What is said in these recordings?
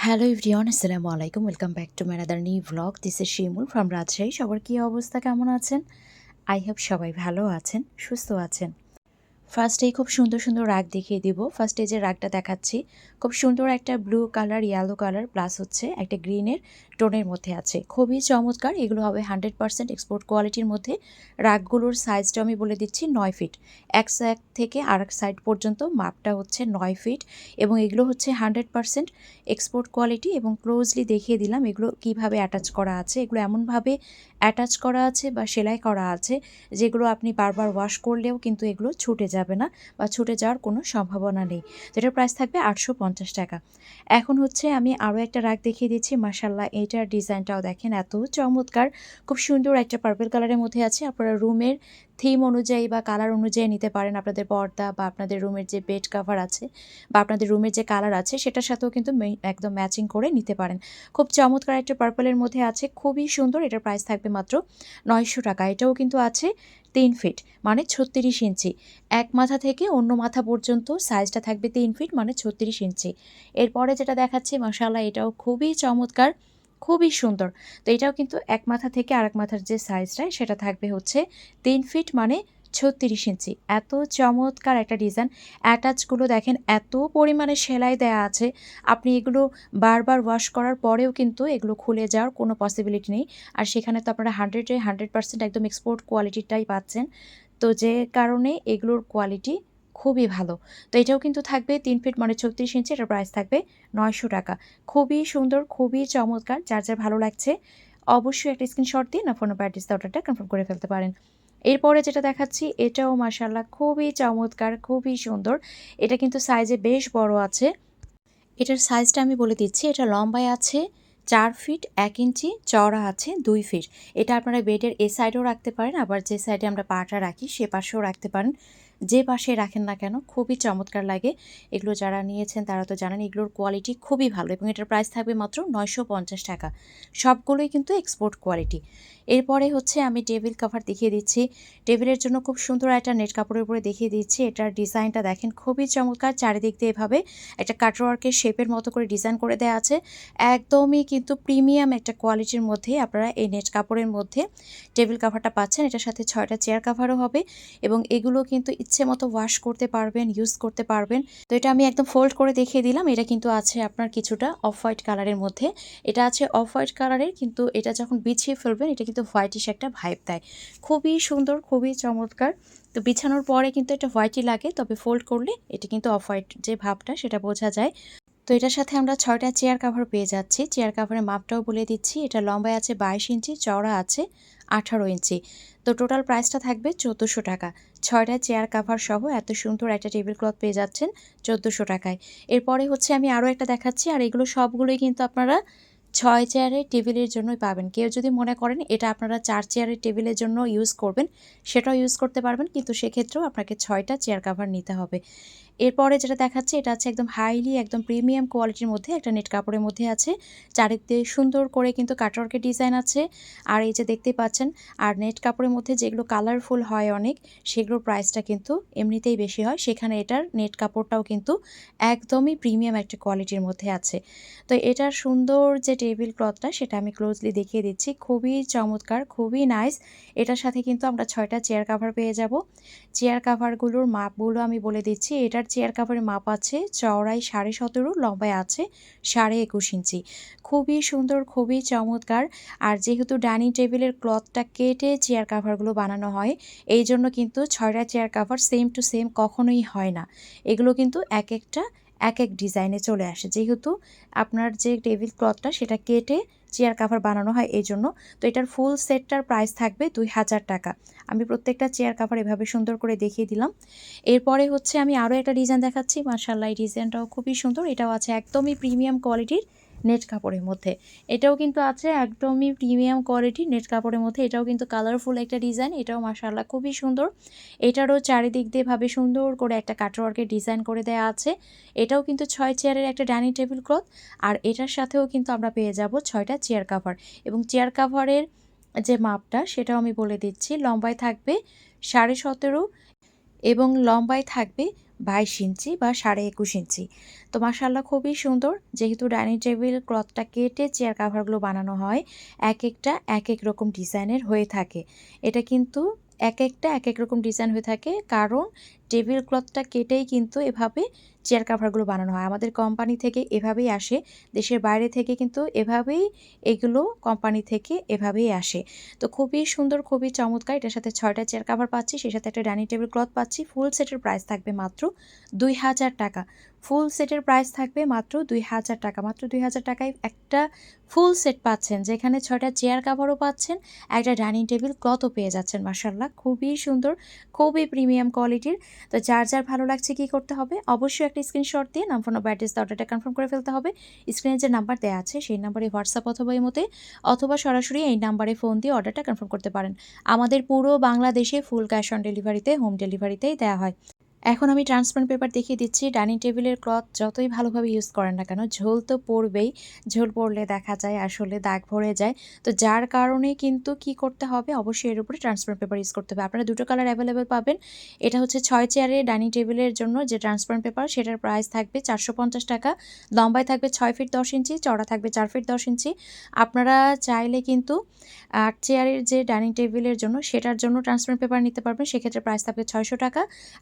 Hello everyone, আসসালামু আলাইকুম। Welcome back to my another new vlog. This is Shimul from Rajshahi. সবার কী অবস্থা, কেমন আছেন? আই হোপ সবাই ভালো আছেন, সুস্থ আছেন। ফার্স্টেই খুব সুন্দর সুন্দর রাগ দেখিয়ে দিব। ফার্স্টে যে রাগটা দেখাচ্ছি খুব সুন্দর একটা blue colour, yellow colour plus হচ্ছে একটা গ্রিনের টোনের মধ্যে আছে। খুবই চমৎকার। এগুলো হবে 100% এক্সপোর্ট কোয়ালিটির মধ্যে। রাগগুলোর সাইজটা আমি বলে দিচ্ছি 9 ফিট। এক সাইড থেকে আরেক সাইড পর্যন্ত মাপটা হচ্ছে 9 ফিট এবং এগুলো হচ্ছে 100% এক্সপোর্ট কোয়ালিটি। এবং ক্লোজলি দেখিয়ে দিলাম এগুলো কিভাবে অ্যাটাচ করা আছে। এগুলো এমনভাবে অ্যাটাচ করা আছে বা সেলাই করা আছে যেগুলো আপনি বারবার ওয়াশ করলেও কিন্তু এগুলো ছুটে যাবে না বা ছুটে যাওয়ার কোনো সম্ভাবনা নেই। যেটার প্রাইস থাকবে 850 টাকা। এখন হচ্ছে আমি আরও একটা রাগ দেখিয়ে দিচ্ছি। মাশাআল্লাহ, এইটার ডিজাইনটাও দেখেন এত চমৎকার। খুব সুন্দর একটা পার্পল কালারের মধ্যে আছে। আপনারা রুমের থিম অনুযায়ী বা কালার অনুযায়ী নিতে পারেন। আপনাদের পর্দা বা আপনাদের রুমের যে বেড কাভার আছে বা আপনাদের রুমের যে কালার আছে সেটার সাথেও কিন্তু একদম ম্যাচিং করে নিতে পারেন। খুব চমৎকার একটা পার্পলের মধ্যে আছে, খুবই সুন্দর। এটার প্রাইস থাকবে মাত্র 900 টাকা। এটাও কিন্তু আছে 3 ফিট মানে 36 ইঞ্চি। এক মাথা থেকে অন্য মাথা পর্যন্ত সাইজটা থাকবে 3 ফিট মানে 36 ইঞ্চি। এরপরে যেটা দেখাচ্ছি মাশাআল্লাহ, এটাও খুবই চমৎকার, খুবই সুন্দর। তো এটাও কিন্তু এক মাথা থেকে আরেক মাথার যে সাইজটা সেটা থাকবে হচ্ছে 3 ফিট মানে 36 ইঞ্চি। এত চমৎকার একটা ডিজাইন। অ্যাটাচগুলো দেখেন এত পরিমাণে সেলাই দেয়া আছে। আপনি এগুলো বারবার ওয়াশ করার পরেও কিন্তু এগুলো খুলে যাওয়ার কোনো পসিবিলিটি নেই। আর সেখানে তো আপনারা 100% একদম এক্সপোর্ট কোয়ালিটিটাই পাচ্ছেন। তো যে কারণে এগুলোর কোয়ালিটি খুবই ভালো। তো এটাও কিন্তু থাকবে 3 ফিট মানে 36 ইঞ্চি। এটার প্রাইস থাকবে 900 টাকা। খুবই সুন্দর, খুবই চমৎকার। যার যার ভালো লাগছে অবশ্যই একটা স্ক্রিনশট দিয়ে না ফোন নাম্বার অ্যাড্রেস অর্ডারটা কনফার্ম করে ফেলতে পারেন। এরপরে যেটা দেখাচ্ছি এটাও মাশাআল্লাহ খুবই চমৎকার, খুবই সুন্দর। এটা কিন্তু সাইজে বেশ বড় আছে। এটার সাইজটা আমি বলে দিচ্ছি। এটা লম্বায় আছে 4 ফিট 1 ইঞ্চি, চওড়া আছে 2 ফিট। এটা আপনারা বেডের এ সাইডেও রাখতে পারেন, আবার যে সাইডে আমরা পাটা রাখি সে পাশেও রাখতে পারেন। যে পাশে রাখেন না কেন খুবই চমৎকার লাগে। এগুলো যারা নিয়েছেন তারা তো জানেন এগুলোর কোয়ালিটি খুবই ভালো এবং এটার প্রাইস থাকবে মাত্র 950 টাকা। সবগুলোই কিন্তু এক্সপোর্ট কোয়ালিটি। এরপরে হচ্ছে আমি টেবিল কভার দেখিয়ে দিচ্ছি। টেবিলের জন্য খুব সুন্দর একটা নেট কাপড়ের উপরে দেখিয়ে দিচ্ছি। এটার ডিজাইনটা দেখেন খুবই চমৎকার। চারিদিক দিয়ে এভাবে একটা কাটওয়ার্কের শেপের মতো করে ডিজাইন করে দেওয়া আছে। একদমই কিন্তু প্রিমিয়াম একটা কোয়ালিটির মধ্যে আপনারা এই নেট কাপড়ের মধ্যে টেবিল কাভারটা পাচ্ছেন। এটার সাথে 6টা চেয়ার কাভারও হবে এবং এগুলো কিন্তু ইচ্ছে মতো ওয়াশ করতে পারবেন, ইউজ করতে পারবেন। তো এটা আমি একদম ফোল্ড করে দেখিয়ে দিলাম। এটা কিন্তু আছে আপনার কিছুটা অফ হোয়াইট কালারের মধ্যে। এটা আছে অফ হোয়াইট কালারের, কিন্তু এটা যখন বিছিয়ে ফেলবেন এটা কিন্তু হোয়াইটিশ একটা ভাইব দেয়। খুবই সুন্দর, খুবই চমৎকার। তো বিছানোর পরে কিন্তু এটা হোয়াইটই লাগে, তবে ফোল্ড করলে এটা কিন্তু অফ হোয়াইট যে ভাবটা সেটা বোঝা যায়। তো এটার সাথে আমরা 6টা চেয়ার কাভার পেয়ে যাচ্ছি। চেয়ার কাভারের মাপটাও বলে দিচ্ছি। এটা লম্বায় আছে 22 ইঞ্চি, চওড়া আছে 18 ইঞ্চি। তো টোটাল প্রাইসটা থাকবে 1400 টাকা। 6টা চেয়ার কাভার সহ এত সুন্দর একটা টেবিল ক্লথ পেয়ে যাচ্ছেন 1400 টাকায়। এরপরে হচ্ছে আমি আরও একটা দেখাচ্ছি, আর এগুলো সবগুলোই কিন্তু আপনারা 6 চেয়ারের টেবিলের জন্যই পাবেন। কেউ যদি মনে করেন এটা আপনারা 4 চেয়ারের টেবিলের জন্য ইউজ করবেন, সেটাও ইউজ করতে পারবেন, কিন্তু সেক্ষেত্রেও আপনাকে 6টা চেয়ার কাভার নিতে হবে। এরপরে যেটা দেখাচ্ছি এটা আছে একদম হাইলি একদম প্রিমিয়াম কোয়ালিটির মধ্যে একটা নেট কাপড়ের মধ্যে আছে। চারিদিকে সুন্দর করে কিন্তু কাটওয়ার্কের ডিজাইন আছে। আর এই যে দেখতেই পাচ্ছেন, আর নেট কাপড়ের মধ্যে যেগুলো কালারফুল হয় অনেক, সেগুলোর প্রাইসটা কিন্তু এমনিতেই বেশি হয়। সেখানে এটার নেট কাপড়টাও কিন্তু একদমই প্রিমিয়াম একটা কোয়ালিটির মধ্যে আছে। তো এটার সুন্দর যে টেবিল ক্লথটা সেটা আমি ক্লোজলি দেখিয়ে দিচ্ছি। খুবই চমৎকার, খুবই নাইস। এটার সাথে কিন্তু আমরা 6টা চেয়ার কাভার পেয়ে যাব। চেয়ার কাভারগুলোর মাপগুলো আমি বলে দিচ্ছি। এটার চেয়ার কাভারের মাপ আছে চওড়ায় 17.5, লম্বায় আছে 21.5 ইঞ্চি। খুবই সুন্দর, খুবই চমৎকার। আর যেহেতু ডাইনিং টেবিলের ক্লথটা কেটে চেয়ার কাভারগুলো বানানো হয়, এই জন্য কিন্তু 6টা chair cover same to same কখনোই হয় না। এগুলো কিন্তু এক একটা এক এক ডিজাইনে চলে আসে, যেহেতু আপনার যে টেবিল ক্লথটা সেটা কেটে চেয়ার কাভার বানানো হয় এই জন্য। তো এটার ফুল সেটটার প্রাইস থাকবে 2000 টাকা। আমি প্রত্যেকটা চেয়ার কাভার এভাবে সুন্দর করে দেখিয়ে দিলাম। এরপরে হচ্ছে আমি আরও একটা ডিজাইন দেখাচ্ছি। মাশাআল্লাহ, এই ডিজাইনটাও খুবই সুন্দর। এটাও আছে একদমই প্রিমিয়াম কোয়ালিটির নেট কাপড়ের মধ্যে। এটাও কিন্তু আছে একদমই প্রিমিয়াম কোয়ালিটির নেট কাপড়ের মধ্যে। এটাও কিন্তু কালারফুল একটা ডিজাইন। এটাও মাশাআল্লাহ খুবই সুন্দর। এটারও চারিদিক দিয়ে ভাবে সুন্দর করে একটা কাটওয়ার্কের ডিজাইন করে দেওয়া আছে। এটাও কিন্তু 6 চেয়ারের একটা ডাইনিং টেবিল ক্লথ। আর এটার সাথেও কিন্তু আমরা পেয়ে যাব 6টা চেয়ার কাভার। এবং চেয়ার কাভারের যে মাপটা সেটাও আমি বলে দিচ্ছি। লম্বায় থাকবে 17.5 এবং লম্বায় থাকবে 22 ইঞ্চি বা 21.5 ইঞ্চি। তো মাশাআল্লাহ খুবই সুন্দর। যেহেতু ডাইনিং টেবিল ক্লথটা কেটে চেয়ার কাভারগুলো বানানো হয়, একেকটা একেক রকম ডিজাইনের হয়ে থাকে। এটা কিন্তু একেকটা একেক রকম ডিজাইন হয়ে থাকে, কারণ টেবিল ক্লথটা কেটেই কিন্তু এভাবে চেয়ার কাভারগুলো বানানো হয়। আমাদের কোম্পানি থেকে এভাবেই আসে। দেশের বাইরে থেকে কিন্তু এভাবেই এগুলো কোম্পানি থেকে এভাবেই আসে। তো খুবই সুন্দর, খুবই চমৎকার। এটার সাথে ৬ টা চেয়ার কাভার পাচ্ছি, সেই সাথে একটা ডাইনিং টেবিল ক্লথ পাচ্ছি। ফুল সেটের প্রাইস থাকবে মাত্র ৳২,০০০। ফুল সেটের প্রাইস থাকবে মাত্র ৳২,০০০। মাত্র ৳২,০০০ টাকায় একটা ফুল সেট পাচ্ছেন, যেখানে ৬ টা চেয়ার কাভারও পাচ্ছেন, একটা ডাইনিং টেবিল ক্লথও পেয়ে যাচ্ছেন। মাশাআল্লাহ খুবই সুন্দর, খুবই প্রিমিয়াম কোয়ালিটির। তো যার ভালো লাগছে কী করতে হবে? অবশ্যই একটা স্ক্রিনশট দিয়ে নাম, ফোন, নম্বর, অ্যাড্রেস দিয়ে অর্ডারটা কনফার্ম করে ফেলতে হবে। স্ক্রিনে যে নাম্বার দেওয়া আছে সেই নাম্বারে হোয়াটসঅ্যাপ অথবা ইমোতে অথবা সরাসরি এই নাম্বারে ফোন দিয়ে অর্ডারটা কনফার্ম করতে পারেন। আমাদের পুরো বাংলাদেশে ফুল ক্যাশ অন ডেলিভারিতে, হোম ডেলিভারিতেই দেওয়া হয়। এখন আমি ট্রান্সপারেন্ট পেপার দেখিয়ে দিচ্ছি। ডাইনিং টেবিলের ক্লথ যতই ভালোভাবে ইউজ করেন না কেন, ঝোল তো পড়বেই। ঝোল পড়লে দেখা যায় আসলে দাগ ভরে যায়। তো যার কারণে কিন্তু কি করতে হবে, অবশ্যই এর উপরে ট্রান্সপারেন্ট পেপার ইউজ করতে হবে। আপনারা দুটো কালার অ্যাভেলেবেল পাবেন। এটা হচ্ছে ৬ চেয়ারের ডাইনিং টেবিলের জন্য যে ট্রান্সপারেন্ট পেপার, সেটার প্রাইস থাকবে ৳৪৫০। লম্বায় থাকবে ৬ ফিট ১০ ইঞ্চি, চওড়া থাকবে ৪ ফিট ১০ ইঞ্চি। আপনারা চাইলে কিন্তু ৮ চেয়ারের যে ডাইনিং টেবিলের জন্য, সেটার জন্য ট্রান্সপারেন্ট পেপার নিতে পারবেন। সেক্ষেত্রে প্রাইস থাকবে ৳৬০০।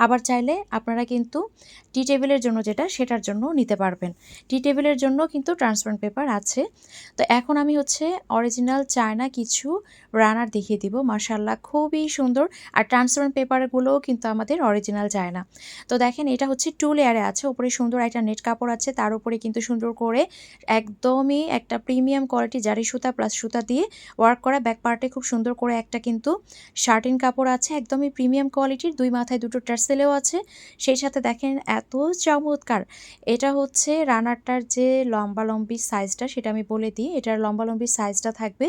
আবার চাইলে আপনারা কিন্তু টি টেবিলের জন্য যেটা, সেটার জন্য নিতে পারবেন। টি টেবিলের জন্য কিন্তু ট্রান্সপারেন্ট পেপার আছে। তো এখন আমি হচ্ছে অরিজিনাল চায়না কিছু রানার দেখিয়ে দিব। মাশাআল্লাহ খুবই সুন্দর। আর ট্রান্সপারেন্ট পেপারগুলোও কিন্তু আমাদের অরিজিনাল চায়না। তো দেখেন, এটা হচ্ছে 2 লেয়ারে আছে। উপরে সুন্দর একটা নেট কাপড় আছে, তার উপরে কিন্তু সুন্দর করে একদমই একটা প্রিমিয়াম কোয়ালিটি জারি সুতা প্লাস সুতা দিয়ে ওয়ার্ক করা। ব্যাক পার্টে খুব সুন্দর করে একটা কিন্তু শার্টিন কাপড় আছে, একদমই প্রিমিয়াম কোয়ালিটির। 2 মাথায় 2টো টার্সেলও আছে। সেই সাথে দেখেন এত চমৎকার। এটা হচ্ছে রানারটার যে লম্বালম্বি সাইজটা, সেটা আমি বলে দিই। এটার লম্বালম্বি সাইজটা থাকবে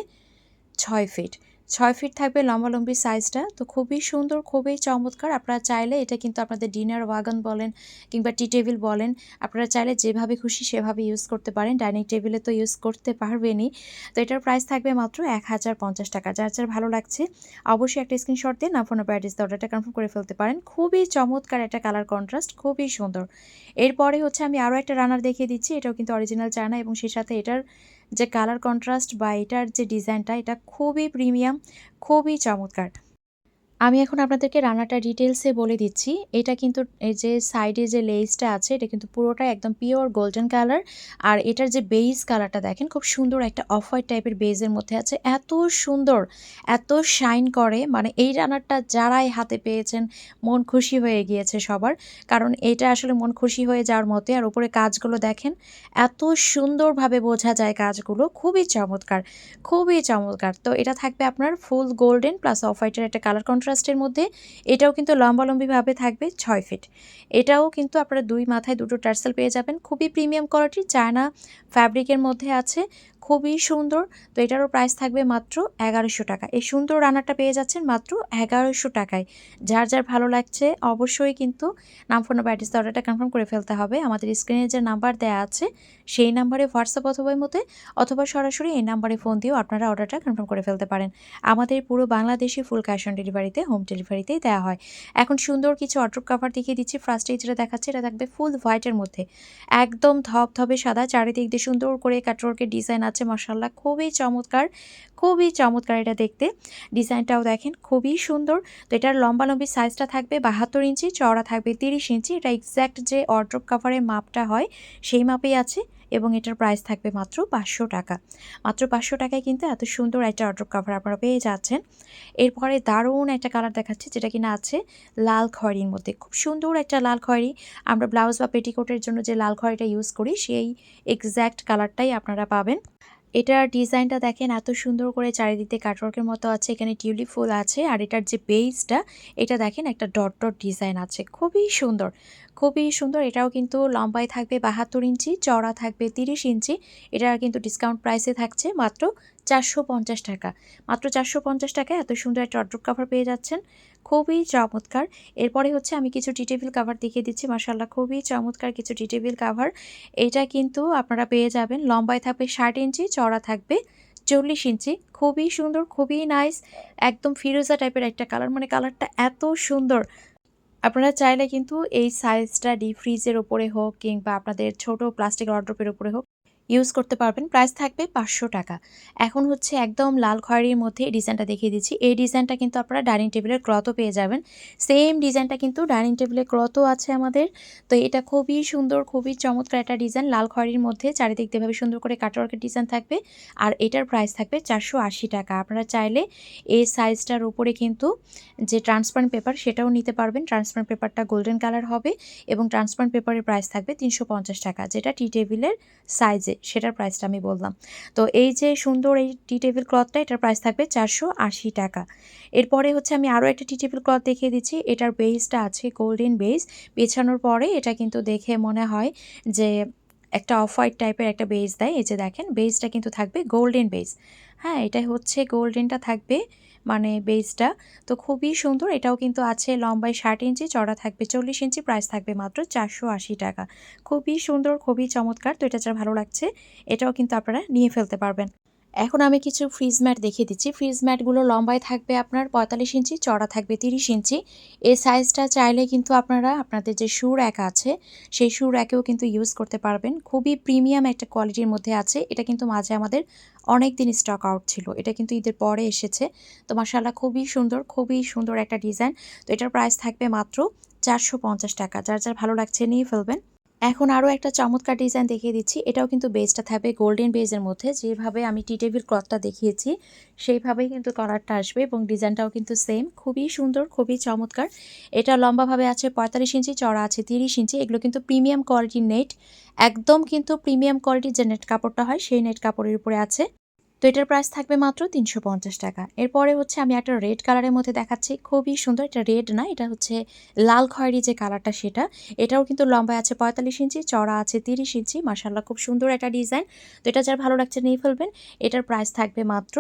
৬ ফিট। ৬ ফিট থাকবে লম্বালম্বি সাইজটা। তো খুবই সুন্দর, খুবই চমৎকার। আপনারা চাইলে এটা কিন্তু আপনাদের ডিনার ওয়াগন বলেন কিংবা টি টেবিল বলেন, আপনারা চাইলে যেভাবে খুশি সেভাবে ইউজ করতে পারেন। ডাইনিং টেবিলে তো ইউজ করতে পারবেনই। তো এটার প্রাইস থাকবে মাত্র ৳১,০৫০। যার ভালো লাগছে অবশ্যই একটা স্ক্রিনশট দিয়ে নাম, ফোন নম্বর, অ্যাড্রেস দিয়ে অর্ডারটা কনফার্ম করে ফেলতে পারেন। খুবই চমৎকার একটা কালার কন্ট্রাস্ট, খুবই সুন্দর। এরপরে হচ্ছে আমি আরও একটা রানার দেখিয়ে দিচ্ছি। এটাও কিন্তু অরিজিনাল চায়না এবং সেই সাথে এটার যে কালার কন্ট্রাস্ট বা এটার যে ডিজাইনটা, এটা খুবই প্রিমিয়াম, খুবই চমৎকার। আমি এখন আপনাদেরকে রান্নাটা ডিটেইলসে বলে দিচ্ছি। এটা কিন্তু এই যে সাইডে যে লেসটা আছে, এটা কিন্তু পুরোটাই একদম পিওর গোল্ডেন কালার। আর এটার যে বেইজ কালারটা দেখেন, খুব সুন্দর একটা অফ হোয়াইট টাইপের বেইজের মধ্যে আছে। এত সুন্দর, এত শাইন করে, মানে এই রান্নাটা যারাই হাতে পেয়েছেন মন খুশি হয়ে গিয়েছে সবার। কারণ এটা আসলে মন খুশি হয়ে যাওয়ার মতোই। আর উপরে কাজগুলো দেখেন, এত সুন্দরভাবে বোঝা যায় কাজগুলো। খুবই চমৎকার, খুবই চমৎকার। তো এটা থাকবে আপনার ফুল গোল্ডেন প্লাস অফ হোয়াইটের একটা কালার কন্ট্রাস্টের মধ্যে। এটাও কিন্তু লম্বালম্বিভাবে থাকবে ৬ ফিট। এটাও কিন্তু আপনারা ২ মাথায় ২টো টার্সেল পেয়ে যাবেন। খুবই প্রিমিয়াম কোয়ালিটির চায়না ফ্যাব্রিকের মধ্যে আছে। খুবই সুন্দর। তো এটারও প্রাইস থাকবে মাত্র ৳১১০০। এই সুন্দর রানারটা পেয়ে যাচ্ছেন মাত্র ৳১১০০ টাকায়। যার ভালো লাগছে অবশ্যই কিন্তু নাম, ফোন নম্বর, অ্যাড্রেস দিয়ে অর্ডারটা কনফার্ম করে ফেলতে হবে। আমাদের স্ক্রিনে যে নাম্বার দেয়া আছে সেই নাম্বারে হোয়াটসঅ্যাপ অথবা ইমোতে অথবা সরাসরি এই নাম্বারে ফোন দিয়েও আপনারা অর্ডারটা কনফার্ম করে ফেলতে পারেন। আমাদের পুরো বাংলাদেশে ফুল ক্যাশ অন ডেলিভারিতে, হোম ডেলিভারিতেই দেওয়া হয়। এখন সুন্দর কিছু ওয়ারড্রোব কভার দেখিয়ে দিচ্ছি। ফার্স্টেই যেটা দেখাচ্ছে, এটা থাকবে ফুল হোয়াইটের মধ্যে, একদম ধবধবে সাদা, চারিদিক দিয়ে সুন্দর করে কাটওয়ার্কের ডিজাইন আছে। মাশাআল্লাহ খুবই চমৎকার, খুবই চমৎকার এটা দেখতে। ডিজাইনটাও দেখেন খুবই সুন্দর। তো এটার লম্বালম্বি সাইজটা থাকবে ৭২ ইঞ্চি, চওড়া থাকবে ৩০ ইঞ্চি। এটা এক্স্যাক্ট যে ওয়ারড্রোব কভারের মাপটা হয় সেই মাপেই আছে এবং এটার প্রাইস থাকবে মাত্র ৳৫০০। মাত্র ৳৫০০ কিন্তু এত সুন্দর একটা ওয়ারড্রোব কভার আপনারা পেয়ে যাচ্ছেন। এরপরে দারুণ একটা কালার দেখাচ্ছি, যেটা কিনা আছে লাল খয়েরির মধ্যে। খুব সুন্দর একটা লাল খয়েরি। আমরা ব্লাউজ বা পেটিকোটের জন্য যে লাল খয়েরিটা ইউজ করি, সেই এক্স্যাক্ট কালারটাই আপনারা পাবেন। এটার ডিজাইনটা দেখেন, এত সুন্দর করে চারিদিকে কাটওয়ার্কের মতো আছে, এখানে টিউলিপ ফুল আছে। আর এটার যে বেইসটা, এটা দেখেন একটা ডট ডট ডিজাইন আছে, খুবই সুন্দর, খুবই সুন্দর। এটাও কিন্তু লম্বায় থাকবে ৭২ ইঞ্চি, চওড়া থাকবে ৩০ ইঞ্চি। এটা কিন্তু ডিসকাউন্ট প্রাইসে থাকছে মাত্র ৳৪৫০। মাত্র ৳৪৫০ এত সুন্দর একটা ওয়ারড্রোব কভার পেয়ে যাচ্ছেন। খুবই চমৎকার। এরপরে হচ্ছে আমি কিছু টি টেবিল কাভার দেখিয়ে দিচ্ছি। মাশাআল্লাহ খুবই চমৎকার কিছু টি টেবিল কাভার। এইটা কিন্তু আপনারা পেয়ে যাবেন, লম্বায় থাকবে ৬০ ইঞ্চি, চওড়া থাকবে ৪০ ইঞ্চি। খুবই সুন্দর, খুবই নাইস। একদম ফিরোজা টাইপের একটা কালার, মানে কালারটা এত সুন্দর। আপনারা চাইলে কিন্তু এই সাইজটা ডিপ ফ্রিজের উপরে হোক কিংবা আপনাদের ছোট প্লাস্টিক ওয়ারড্রোপের উপরে হোক ইউজ করতে পারবেন। প্রাইস থাকবে ৳৫০০। এখন হচ্ছে একদম লাল খয়েরির মধ্যে এই ডিজাইনটা দেখিয়ে দিচ্ছি। এই ডিজাইনটা কিন্তু আপনারা ডাইনিং টেবিলের ক্লথও পেয়ে যাবেন। সেম ডিজাইনটা কিন্তু ডাইনিং টেবিলের ক্লথও আছে আমাদের। তো এটা খুবই সুন্দর, খুবই চমৎকার একটা ডিজাইন। লাল খয়েরির মধ্যে চারিদিক দিয়ে এভাবে সুন্দর করে কাটওয়ার্কের ডিজাইন থাকবে। আর এটার প্রাইস থাকবে ৳৪৮০। আপনারা চাইলে এই সাইজটার উপরে কিন্তু যে ট্রান্সপারেন্ট পেপার সেটাও নিতে পারবেন। ট্রান্সপারেন্ট পেপারটা গোল্ডেন কালার হবে এবং ট্রান্সপারেন্ট পেপারের প্রাইস থাকবে ৳৩৫০, যেটা টি টেবিলের সাইজে, সেটার প্রাইসটা আমি বললাম। তো এই যে সুন্দর এই টি টেবিল ক্লথটা, এটার প্রাইস থাকবে ৳৪৮০। এরপরে হচ্ছে আমি আরও একটা টি টেবিল ক্লথ দেখিয়ে দিচ্ছি। এটার বেসটা আছে গোল্ডেন বেস। পেছানোর পরে এটা কিন্তু দেখে মনে হয় যে একটা অফ হোয়াইট টাইপের একটা বেস দেয়। এই যে দেখেন বেসটা কিন্তু থাকবে গোল্ডেন বেস। হ্যাঁ, এটা হচ্ছে গোল্ডেনটা থাকবে মানে বেসটা। তো খুবই সুন্দর। এটাও কিন্তু আছে লম্বায় ৬০ ইঞ্চি, চড়া থাকবে ৪০ ইঞ্চি, প্রাইস থাকবে মাত্র ৳৪৮০। খুবই সুন্দর, খুবই চমৎকার। তো এটা যার ভালো লাগছে এটাও কিন্তু আপনারা নিয়ে ফেলতে পারবেন। এখন আমি কিছু ফ্রিজ ম্যাট দেখিয়ে দিচ্ছি। ফ্রিজ ম্যাটগুলো লম্বায় থাকবে আপনার ৪৫ ইঞ্চি, চড়া থাকবে ৩০ ইঞ্চি। এই সাইজটা চাইলে কিন্তু আপনারা আপনাদের যে শু র‍্যাক আছে, সেই শু র‍্যাকেও কিন্তু ইউজ করতে পারবেন। খুবই প্রিমিয়াম একটা কোয়ালিটির মধ্যে আছে। এটা কিন্তু মাঝে আমাদের অনেকদিন স্টক আউট ছিল। এটা কিন্তু ঈদের পরে এসেছে। তো মাশাআল্লাহ খুবই সুন্দর একটা ডিজাইন। তো এটার প্রাইস থাকবে মাত্র ৳৪৫০। যার ভালো লাগছে নিয়ে ফেলবেন। এখন আরও একটা চমৎকার ডিজাইন দেখিয়ে দিচ্ছি। এটাও কিন্তু বেসটা থাকবে গোল্ডেন বেজের মধ্যে। যেভাবে আমি টি টেবিল ক্লথটা দেখিয়েছি সেইভাবেই কিন্তু কালারটা আসবে এবং ডিজাইনটাও কিন্তু সেম। খুবই সুন্দর, খুবই চমৎকার। এটা লম্বাভাবে আছে ৪৫ ইঞ্চি, চড়া আছে ৩০ ইঞ্চি। এগুলো কিন্তু প্রিমিয়াম কোয়ালিটির নেট। একদম কিন্তু প্রিমিয়াম কোয়ালিটির যে নেট কাপড়টা হয় সেই নেট কাপড়ের উপরে আছে। তো এটার প্রাইস থাকবে মাত্র ৳৩৫০। এরপরে হচ্ছে আমি একটা রেড কালারের মধ্যে দেখাচ্ছি। খুবই সুন্দর। এটা রেড না, এটা হচ্ছে লাল খয়েরি যে কালারটা সেটা। এটাও কিন্তু লম্বায় আছে ৪৫ ইঞ্চি, চড়া আছে ৩০ ইঞ্চি। মাশাআল্লাহ খুব সুন্দর একটা ডিজাইন। তো এটা যার ভালো লাগছে নিয়ে ফেলবেন। এটার প্রাইস থাকবে মাত্র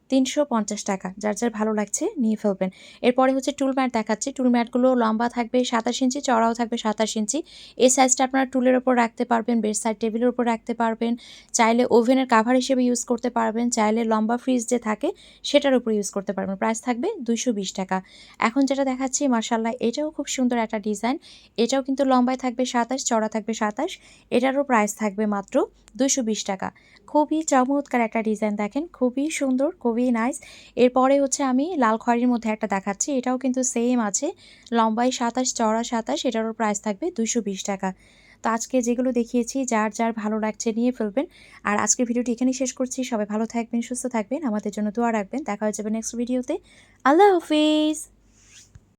৳৩৫০। যার ভালো লাগছে নিয়ে ফেলবেন। এরপরে হচ্ছে টুল ম্যাট দেখাচ্ছি। টুল ম্যাটগুলো লম্বা থাকবে ২৭ ইঞ্চি, চড়াও থাকবে ২৭ ইঞ্চি। এই সাইজটা আপনারা টুলের উপর রাখতে পারবেন, বেড সাইড টেবিলের উপর রাখতে পারবেন। চাইলে ওভেনের কাভার হিসেবে ইউজ করতে পারবেন। চাইলে লম্বা ফ্রিজ যে থাকে সেটার উপর ইউজ করতে পারবেন। প্রাইস থাকবে ৳২২০। এখন যেটা দেখাচ্ছি মাশাআল্লাহ এটাও খুব সুন্দর একটা ডিজাইন। এটাও কিন্তু লম্বায় থাকবে ২৭, চড়া থাকবে ২৭। এটারও প্রাইস থাকবে মাত্র ৳২২০। খুবই চমৎকার একটা ডিজাইন দেখেন। খুবই সুন্দর, খুবই নাইস। এরপরে হচ্ছে আমি লাল খয়েরির মধ্যে একটা দেখাচ্ছি। এটাও কিন্তু সেম আছে। লম্বায় ২৭, চড়া ২৭। এটারও প্রাইস থাকবে ৳২২০। তো আজকে যেগুলো দেখিয়েছি যার ভালো লাগছে নিয়ে ফেলবেন। আর আজকের ভিডিওটি এখানেই শেষ করছি। সবাই ভালো থাকবেন, সুস্থ থাকবেন। আমাদের জন্য দোয়া রাখবেন। দেখা হয়ে যাবে নেক্সট ভিডিওতে। আল্লাহ হাফেজ।